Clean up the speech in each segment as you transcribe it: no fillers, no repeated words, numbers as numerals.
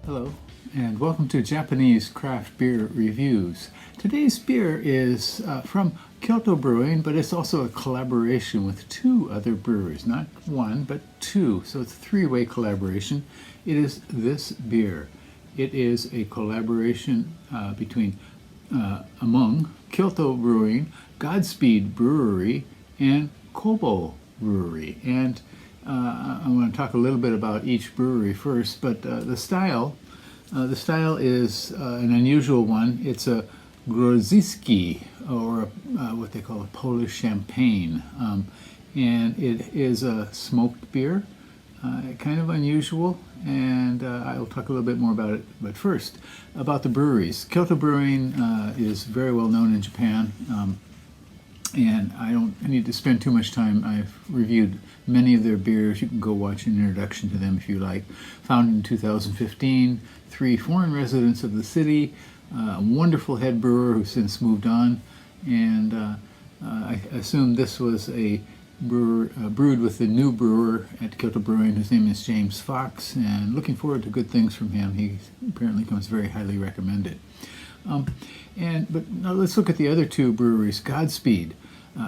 Hello, and welcome to Japanese craft beer reviews. Today's beer is from Kyoto Brewing, but it's also a collaboration with two other breweries. Not one, but two. So it's a three-way collaboration. It is this beer. It is a collaboration among Kyoto Brewing, Godspeed Brewery, and Kobo Brewery. And I want to talk a little bit about each brewery first, but the style is an unusual one. It's a grodziski, or what they call a Polish champagne, and it is a smoked beer, kind of unusual, and I'll talk a little bit more about it. But first, about the breweries. Kyoto Brewing is very well known in Japan. And I don't need to spend too much time. I've reviewed many of their beers. You can go watch an introduction to them if you like. Founded in 2015, 3 foreign residents of the city, a wonderful head brewer who's since moved on, and I assume this was a brewed with the new brewer at Kyoto Brewing, whose name is James Fox, and looking forward to good things from him. He apparently comes very highly recommended. But now let's look at the other two breweries. Godspeed.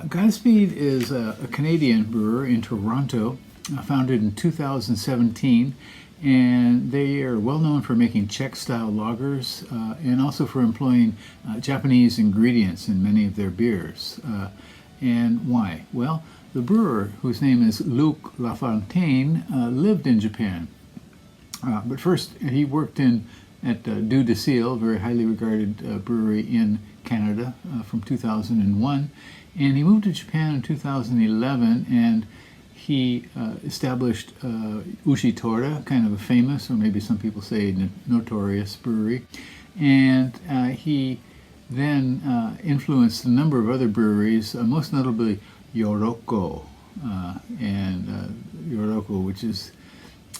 Godspeed is a Canadian brewer in Toronto, founded in 2017, and they are well known for making Czech-style lagers and also for employing Japanese ingredients in many of their beers. And why? Well, the brewer, whose name is Luc Lafontaine, lived in Japan. But first, he worked at Dieu de Ciel, a very highly regarded brewery in Canada, from 2001. And he moved to Japan in 2011, and he established Ushitora, kind of a famous, or maybe some people say notorious brewery. And he then influenced a number of other breweries, most notably Yoroko, Yoroko, which is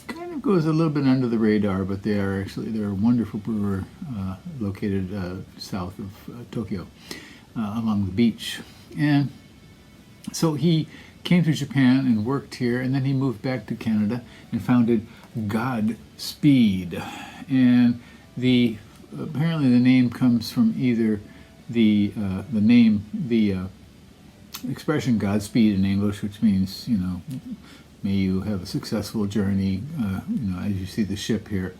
kind of goes a little bit under the radar, but they're a wonderful brewer located south of Tokyo, along the beach. And so he came to Japan and worked here, and then he moved back to Canada and founded Godspeed. And apparently the name comes from either the expression Godspeed in English, which means, may you have a successful journey, as you see the ship here,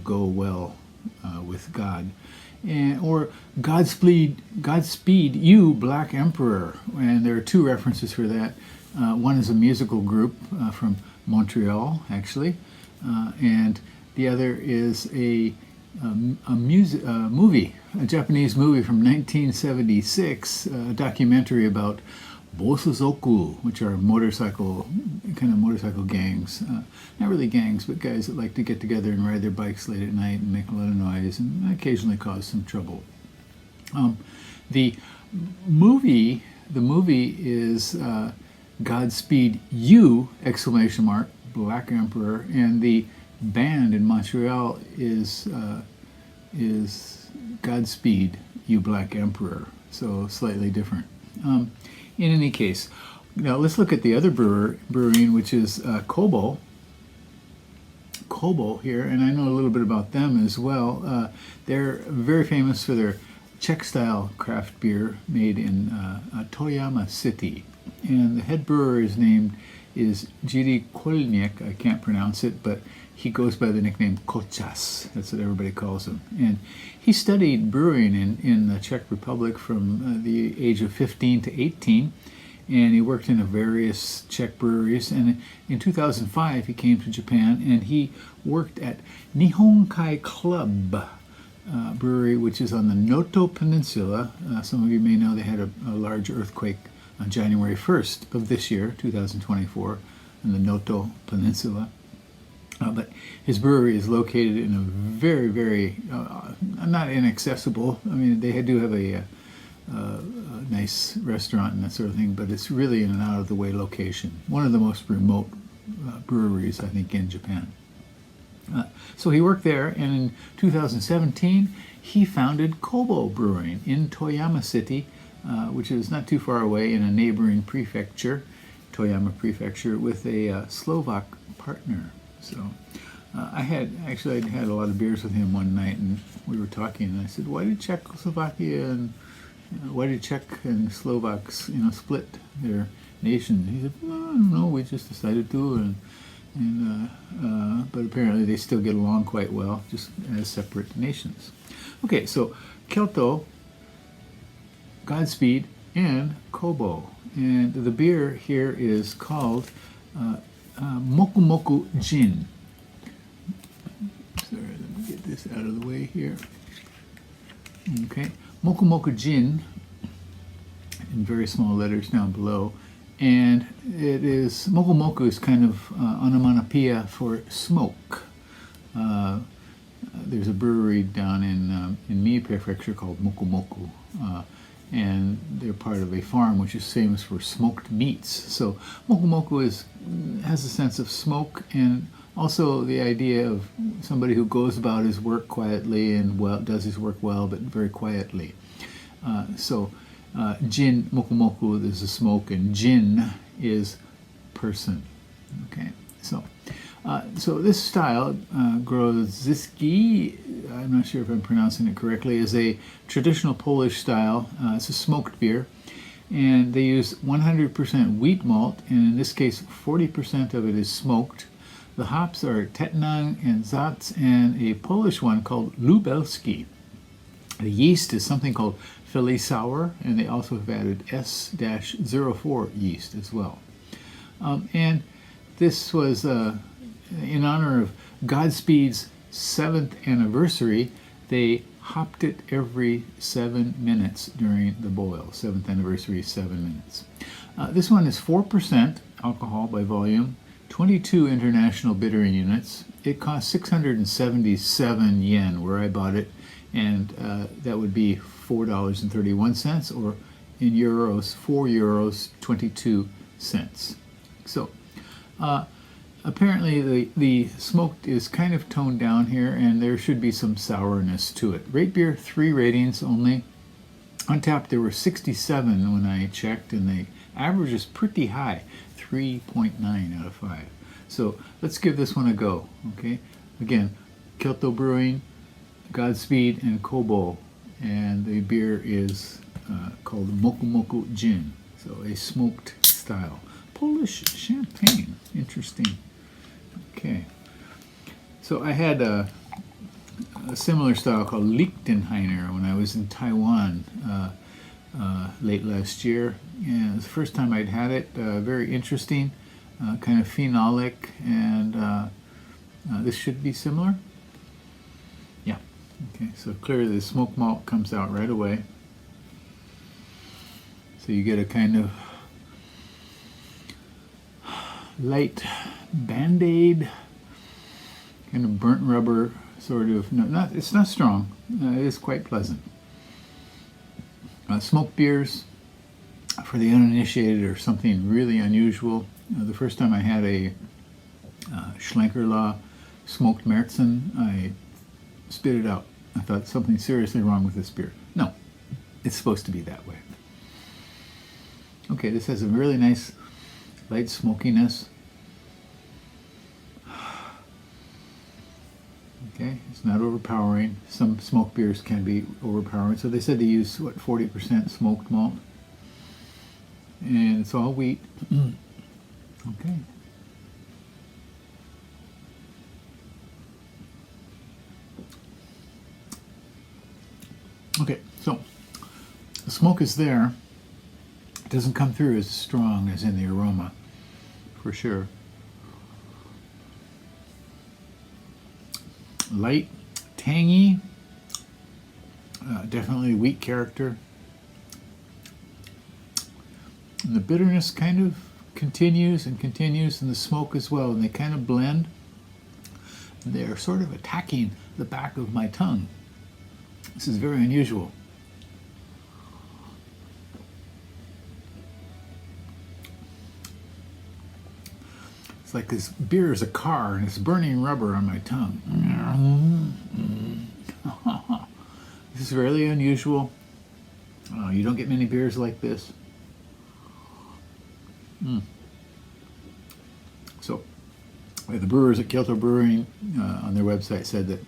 go well with God. Or Godspeed, you Black Emperor. And there are two references for that. One is a musical group from Montreal, actually, and the other is a movie, a Japanese movie from 1976, a documentary about Bosuzoku, which are motorcycle gangs. Not really gangs, but guys that like to get together and ride their bikes late at night and make a lot of noise and occasionally cause some trouble. The movie is Godspeed You! Black Emperor, and the band in Montreal is Godspeed You! Black Emperor, so slightly different. In any case, now let's look at the other brewing, which is Kobo here, and I know a little bit about them as well. They're very famous for their Czech-style craft beer made in Toyama City, and the head brewer is Jiří Koľník. I can't pronounce it, but he goes by the nickname Kočas. That's what everybody calls him. And he studied brewing in the Czech Republic from the age of 15 to 18, and he worked in various Czech breweries. And in 2005, he came to Japan, and he worked at Nihonkai Club Brewery, which is on the Noto Peninsula. Some of you may know they had a large earthquake on January 1st of this year, 2024, on the Noto Peninsula. But his brewery is located in a very, very, not inaccessible. I mean, they do have a nice restaurant and that sort of thing, but it's really in an out-of-the-way location. One of the most remote breweries, I think, in Japan. So he worked there, and in 2017, he founded Kobo Brewing in Toyama City, which is not too far away in a neighboring prefecture, Toyama Prefecture, with a Slovak partner. So I'd had a lot of beers with him one night, and we were talking, and I said, "Why did Czechoslovakia and why did Czech and Slovaks, split their nation?" He said, "Well, I don't know. We just decided to, but apparently they still get along quite well, just as separate nations." Okay, so Kyoto, Godspeed, and Kobo, and the beer here is called Mokumoku Jin. Sorry, let me get this out of the way here. Okay, Mokumoku Jin, in very small letters down below, and Mokumoku is kind of onomatopoeia for smoke. There's a brewery down in Mie Prefecture called Mokumoku, and they're part of a farm which is famous for smoked meats. So Mokumoku has a sense of smoke, and also the idea of somebody who goes about his work quietly and does his work well, but very quietly. Jin, Mokumoku is a smoke, and Jin is person. Okay, so this style, Grodziski, I'm not sure if I'm pronouncing it correctly, is a traditional Polish style. It's a smoked beer, and they use 100% wheat malt, and in this case 40% of it is smoked. The hops are Tettnang and Zatz, and a Polish one called Lubelski. The yeast is something called Philly Sour, and they also have added S-04 yeast as well. And this was in honor of Godspeed's 7th anniversary. They hopped it every 7 minutes during the boil. 7th anniversary, 7 minutes. This one is 4% alcohol by volume, 22 international bittering units. It cost 677 yen where I bought it, and that would be $4.31, or in euros, €4.22. So apparently the smoked is kind of toned down here, and there should be some sourness to it. Rate beer, 3 ratings only. On tap there were 67 when I checked, and the average is pretty high, 3.9 out of 5. So let's give this one a go. Okay, again, Kyoto Brewing, Godspeed, and Kobo, and the beer is called Mokumoku Jin, so a smoked style. Polish champagne, interesting. Okay, so I had a similar style called Lichtenhainer when I was in Taiwan late last year, and it was the first time I'd had it. Very interesting, kind of phenolic, and this should be similar. Yeah, okay, so clearly the smoke malt comes out right away. So you get a kind of light Band-Aid, kind of burnt rubber sort of. No, it's not strong. It is quite pleasant. Smoked beers, for the uninitiated, are something really unusual. The first time I had a Schlenkerla smoked Märzen, I spit it out. I thought something seriously wrong with this beer. No, it's supposed to be that way. Okay, this has a really nice light smokiness. Okay, it's not overpowering. Some smoked beers can be overpowering. So they said they use, 40% smoked malt. And it's all wheat. Okay. Okay, so the smoke is there. It doesn't come through as strong as in the aroma, for sure. Light, tangy, definitely wheat character. And the bitterness kind of continues and continues, and the smoke as well, and they kind of blend. They're sort of attacking the back of my tongue. This is very unusual. It's like this beer is a car and it's burning rubber on my tongue. This is really unusual. You don't get many beers like this. So The brewers at Kyoto Brewing on their website said that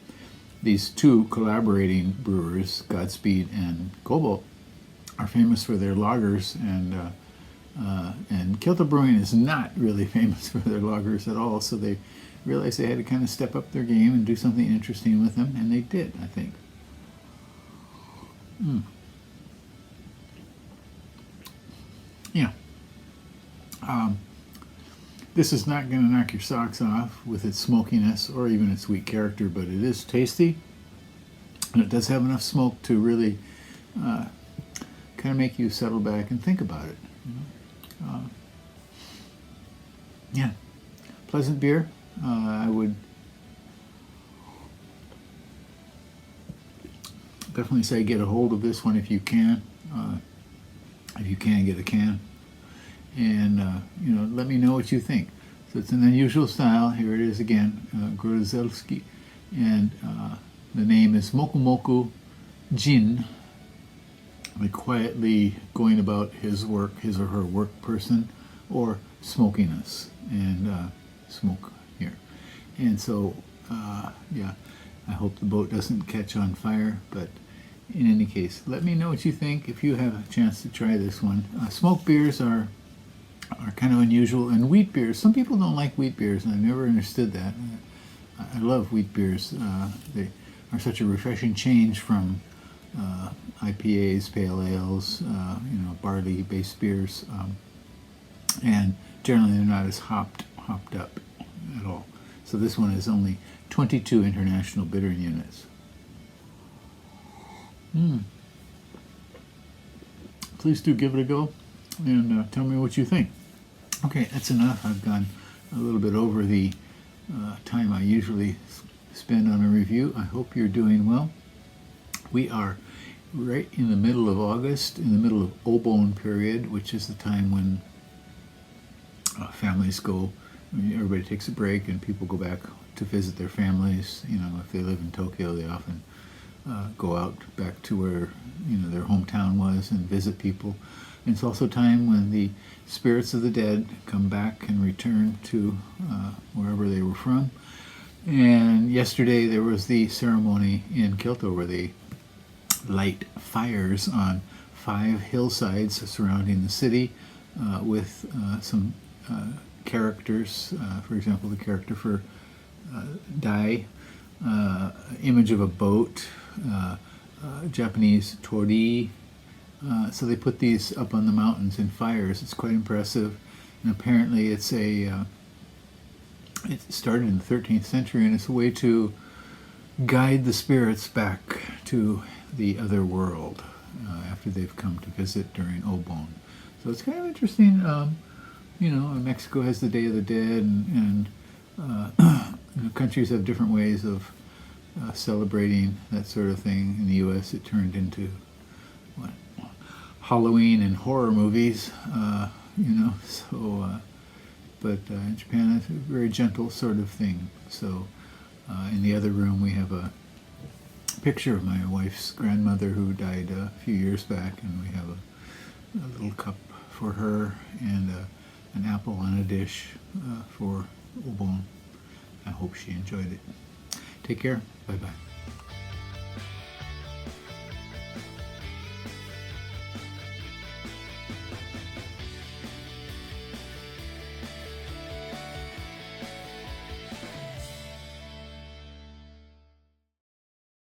these two collaborating brewers, Godspeed and Kobo, are famous for their lagers, and Kyoto Brewing is not really famous for their lagers at all, so they realized they had to kind of step up their game and do something interesting with them, and they did, I think. Yeah. This is not going to knock your socks off with its smokiness or even its sweet character, but it is tasty, and it does have enough smoke to really kind of make you settle back and think about it. Yeah, pleasant beer. I would definitely say get a hold of this one if you can. If you can, get a can. And, let me know what you think. So it's an unusual style. Here it is again, Grozelski. And the name is Mokumoku Jin. Like quietly going about his work, his or her work person, or smokiness, and smoke here. And so, yeah, I hope the boat doesn't catch on fire, but in any case, let me know what you think if you have a chance to try this one. Smoked beers are kind of unusual, and wheat beers, some people don't like wheat beers, and I never understood that. I love wheat beers. They are such a refreshing change from IPAs, pale ales, barley-based beers, and generally they're not as hopped up at all. So this one is only 22 international bitter units. Please do give it a go and tell me what you think. Okay, that's enough. I've gone a little bit over the time I usually spend on a review. I hope you're doing well. We are right in the middle of August, in the middle of Obon period, which is the time when families go, everybody takes a break and people go back to visit their families. If they live in Tokyo, they often go out back to where their hometown was and visit people. And it's also time when the spirits of the dead come back and return to wherever they were from. And yesterday there was the ceremony in Kyoto where they light fires on 5 hillsides surrounding the city with some characters. For example, the character for Dai, image of a boat, Japanese tori. So they put these up on the mountains in fires. It's quite impressive. And apparently it started in the 13th century, and it's a way to guide the spirits back to the other world after they've come to visit during Obon. So it's kind of interesting. Mexico has the Day of the Dead, and countries have different ways of celebrating that sort of thing. In the U.S., it turned into Halloween and horror movies, but in Japan it's a very gentle sort of thing. So in the other room we have a picture of my wife's grandmother who died a few years back, and we have a little cup for her and an apple on a dish for Obon. I hope she enjoyed it. Take care. Bye-bye.